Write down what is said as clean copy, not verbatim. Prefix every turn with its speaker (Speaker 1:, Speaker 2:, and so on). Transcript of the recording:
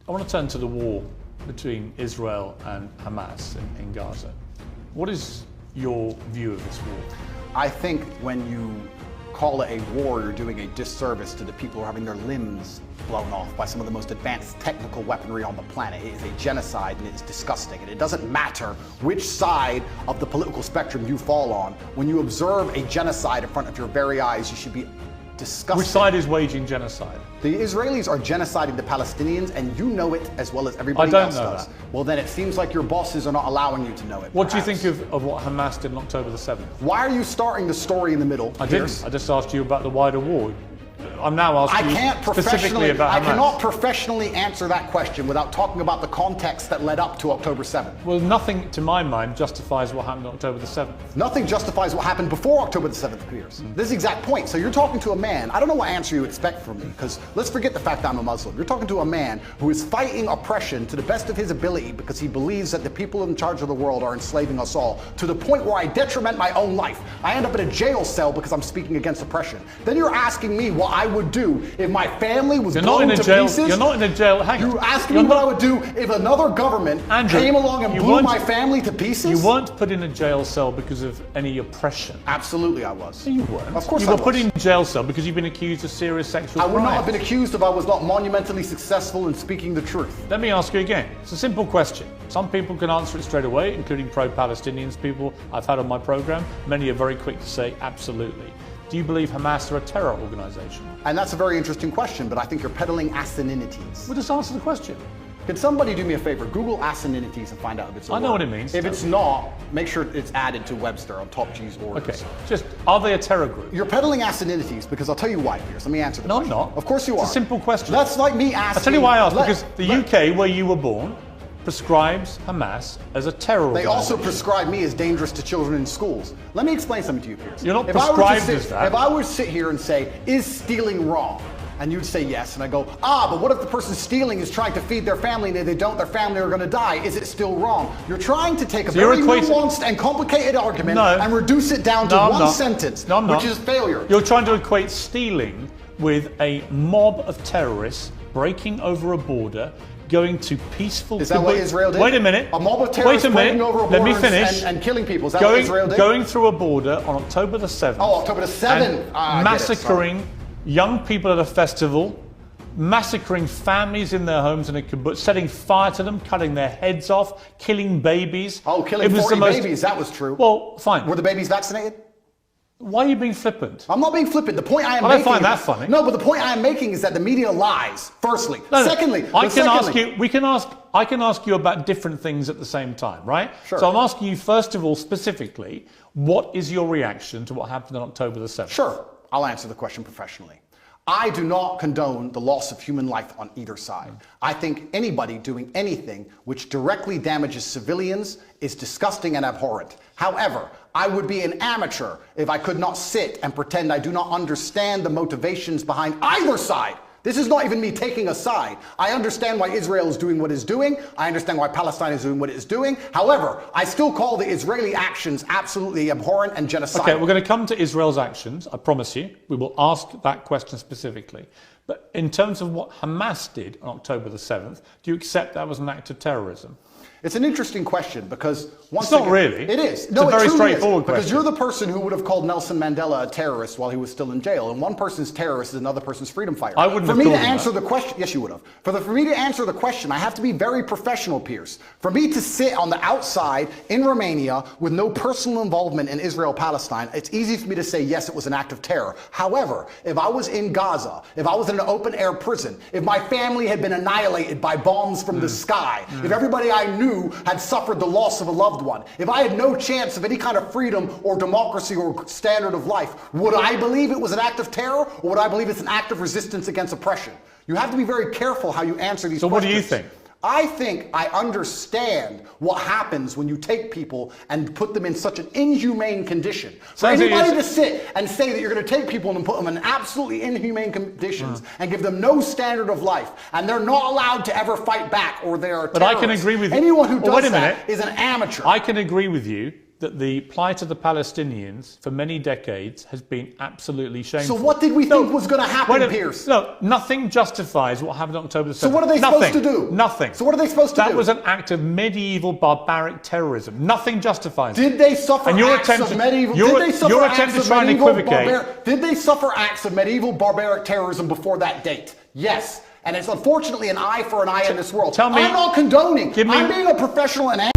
Speaker 1: I want to turn to the war between Israel and Hamas in Gaza. What is your view of this war?
Speaker 2: I think when you call it a war, you're doing a disservice to the people who are having their limbs blown off by some of the most advanced technical weaponry on the planet. It is a genocide and it is disgusting. And it doesn't matter which side of the political spectrum you fall on. When you observe a genocide in front of your very eyes, you should be disgusted.
Speaker 1: Which side is waging genocide?
Speaker 2: The Israelis are genociding the Palestinians, and you know it as well as everybody else does. I don't know that. Well, then it seems like your bosses are not allowing you to know it.
Speaker 1: What do you think of what Hamas did on October the 7th?
Speaker 2: Why are you starting the story in the middle, Piers?
Speaker 1: I just asked you about the wider war. I'm now asking you specifically about Hamas.
Speaker 2: I cannot professionally answer that question without talking about the context that led up to October 7th.
Speaker 1: Well, nothing, to my mind, justifies what happened on October the 7th.
Speaker 2: Nothing justifies what happened before October the 7th, Piers. This is the exact point. So you're talking to a man, I don't know what answer you expect from me, because let's forget the fact that I'm a Muslim. You're talking to a man who is fighting oppression to the best of his ability because he believes that the people in charge of the world are enslaving us all, to the point where I detriment my own life. I end up in a jail cell because I'm speaking against oppression. Then you're asking me what I would do if my family was blown to pieces.
Speaker 1: You're not in a jail. Hang on.
Speaker 2: You're asking me what I would do if another government came along and blew my family to pieces?
Speaker 1: You weren't put in a jail cell because of any oppression.
Speaker 2: Absolutely I was.
Speaker 1: No, you weren't.
Speaker 2: Of course
Speaker 1: you
Speaker 2: I
Speaker 1: were
Speaker 2: was.
Speaker 1: put in a jail cell because you've been accused of serious sexual crimes.
Speaker 2: I would not have been accused if I was not monumentally successful in speaking the truth.
Speaker 1: Let me ask you again. It's a simple question. Some people can answer it straight away, including pro-Palestinians people I've had on my program. Many are very quick to say absolutely. Do you believe Hamas are a terror organization?
Speaker 2: And that's a very interesting question, but I think you're peddling asininities.
Speaker 1: Well, just answer the question.
Speaker 2: Can somebody do me a favor? Google asininities and find out if it's a
Speaker 1: I know what it means.
Speaker 2: If it's not, make sure it's added to Webster on top G's orders.
Speaker 1: Okay, just, are they a terror group?
Speaker 2: You're peddling asininities because I'll tell you why, Piers. Let me answer the question.
Speaker 1: No, I'm not.
Speaker 2: Of course you are.
Speaker 1: It's a simple question.
Speaker 2: That's like me asking.
Speaker 1: I'll tell you why I asked, because the UK, where you were born, prescribes Hamas as a terror organization.
Speaker 2: They also prescribe me as dangerous to children in schools. Let me explain something to you, Piers.
Speaker 1: You're not prescribed as that.
Speaker 2: If I were to sit here and say, is stealing wrong? And you'd say yes, and I go, but what if the person stealing is trying to feed their family, and if they don't, their family are going to die? Is it still wrong? You're trying to take a very nuanced and complicated argument and reduce it down to one sentence, which is failure.
Speaker 1: You're trying to equate stealing with a mob of terrorists breaking over a border, going to peaceful...
Speaker 2: Is that what Israel did?
Speaker 1: Wait a minute.
Speaker 2: A mob of terrorists breaking over a border.
Speaker 1: Let me finish.
Speaker 2: And killing people. Is that what Israel did?
Speaker 1: Going through a border on October the 7th.
Speaker 2: Oh, October the 7th.
Speaker 1: Massacring young people at a festival, massacring families in their homes in a kibbutz, setting fire to them, cutting their heads off, killing babies.
Speaker 2: Oh, killing 40 babies. That was true.
Speaker 1: Well, fine.
Speaker 2: Were the babies vaccinated?
Speaker 1: Why are you being flippant?
Speaker 2: I'm not being flippant. The point I am making...
Speaker 1: I don't find that funny.
Speaker 2: No, but the point I am making is that the media lies, firstly. Secondly...
Speaker 1: I can ask you about different things at the same time, right?
Speaker 2: Sure.
Speaker 1: So I'm asking you, first of all, specifically, what is your reaction to what happened on October the 7th?
Speaker 2: Sure. I'll answer the question professionally. I do not condone the loss of human life on either side. I think anybody doing anything which directly damages civilians is disgusting and abhorrent. However, I would be an amateur if I could not sit and pretend I do not understand the motivations behind either side. This is not even me taking a side. I understand why Israel is doing what it's doing. I understand why Palestine is doing what it's doing. However, I still call the Israeli actions absolutely abhorrent and genocidal.
Speaker 1: Okay, we're going to come to Israel's actions, I promise you. We will ask that question specifically. But in terms of what Hamas did on October the 7th, do you accept that was an act of terrorism?
Speaker 2: It's an interesting question because
Speaker 1: once again, really.
Speaker 2: It is.
Speaker 1: It's a very straightforward question.
Speaker 2: Because you're the person who would have called Nelson Mandela a terrorist while he was still in jail, and one person's terrorist is another person's freedom fighter.
Speaker 1: I wouldn't have
Speaker 2: For me
Speaker 1: called
Speaker 2: to
Speaker 1: him
Speaker 2: answer
Speaker 1: that.
Speaker 2: the question, yes, you would have. For me to answer the question, I have to be very professional, Piers. For me to sit on the outside in Romania with no personal involvement in Israel-Palestine, it's easy for me to say yes, it was an act of terror. However, if I was in Gaza, if I was in an open-air prison, if my family had been annihilated by bombs from the sky, if everybody I knew had suffered the loss of a loved one, if I had no chance of any kind of freedom or democracy or standard of life, would I believe it was an act of terror, or would I believe it's an act of resistance against oppression? You have to be very careful how you answer these questions.
Speaker 1: So what do you think?
Speaker 2: I think I understand what happens when you take people and put them in such an inhumane condition. For anybody to sit and say that you're going to take people and put them in absolutely inhumane conditions and give them no standard of life, and they're not allowed to ever fight back, or they are terrorists.
Speaker 1: But I can agree with you.
Speaker 2: Anyone who does that is an amateur.
Speaker 1: I can agree with you that the plight of the Palestinians for many decades has been absolutely shameful.
Speaker 2: So what did we think was going to happen, Piers?
Speaker 1: No, nothing justifies what happened on October the 7th.
Speaker 2: So what are they supposed to do?
Speaker 1: Nothing.
Speaker 2: So what are they supposed to do?
Speaker 1: That was an act of medieval barbaric terrorism. Nothing justifies it.
Speaker 2: Did they suffer acts of medieval?
Speaker 1: Your attempt to try and equivocate.
Speaker 2: Did they suffer acts of medieval barbaric terrorism before that date? Yes. And it's unfortunately an eye for an eye in this world.
Speaker 1: Tell me,
Speaker 2: I'm not condoning. I'm being a professional and